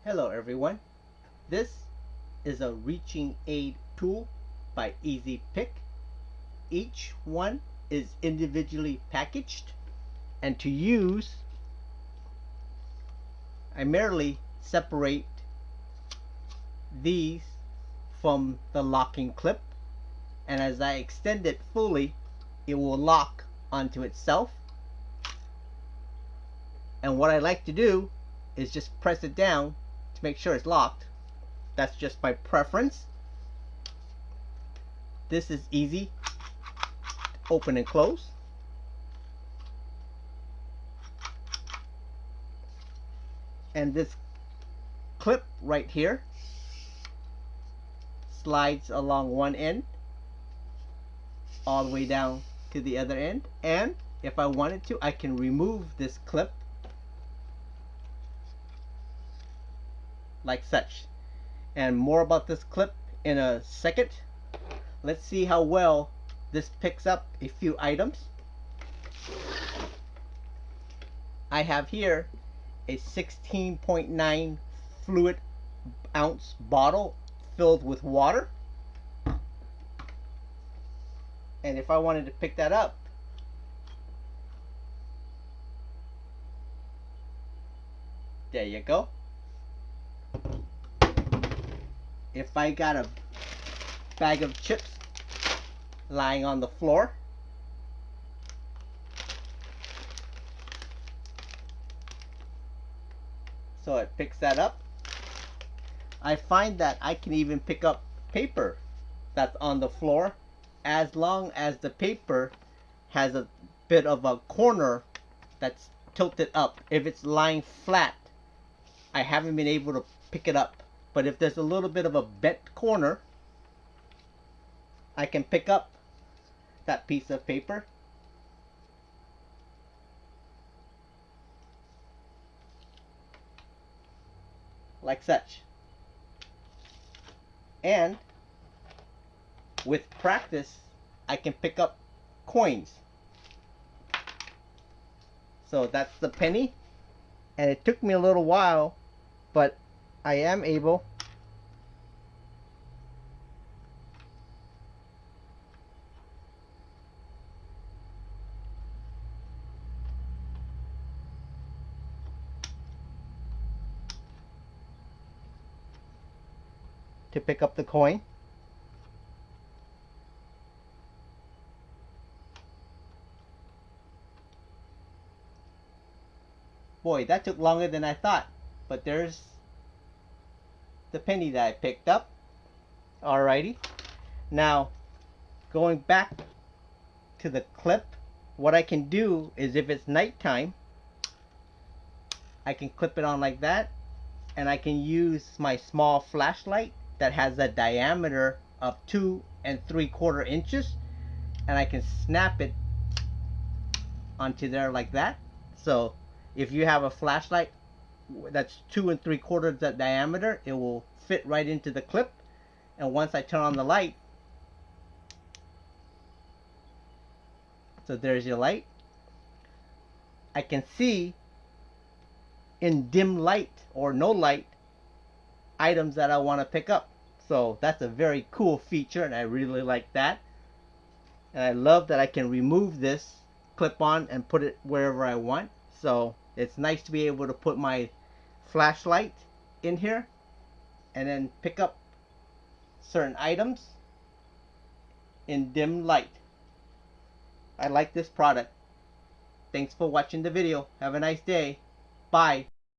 Hello everyone, this is a reaching aid tool by EZPIK. Each one is individually packaged, and to use I merely separate these from the locking clip, and as I extend it fully it will lock onto itself. And what I like to do is just press it down to make sure it's locked. That's just my preference. This is easy to open and close. And this clip right here slides along one end all the way down to the other end, and if I wanted to I can remove this clip like such. And more about this clip in a second. Let's see how well this picks up a few items. I have here a 16.9 fluid ounce bottle filled with water, and if I wanted to pick that up, there you go. If I got a bag of chips lying on the floor, so it picks that up. I find that I can even pick up paper that's on the floor, as long as the paper has a bit of a corner that's tilted up. If it's lying flat, I haven't been able to pick it up. But if there's a little bit of a bent corner, I can pick up that piece of paper. Like such. And with practice, I can pick up coins. So that's the penny. And it took me a little while, but I am able to pick up the coin. Boy, that took longer than I thought, but there's the penny that I picked up. Alrighty. Now, going back to the clip, what I can do is, if it's nighttime, I can clip it on like that, and I can use my small flashlight that has a diameter of 2 3/4 inches, and I can snap it onto there like that. So if you have a flashlight that's 2 3/4 the diameter, it will fit right into the clip. And once I turn on the light, so there's your light, I can see in dim light or no light items that I want to pick up. So that's a very cool feature, and I really like that. And I love that I can remove this clip on and put it wherever I want. So it's nice to be able to put my flashlight in here and then pick up certain items in dim light. I like this product. Thanks for watching the video. Have a nice day. Bye.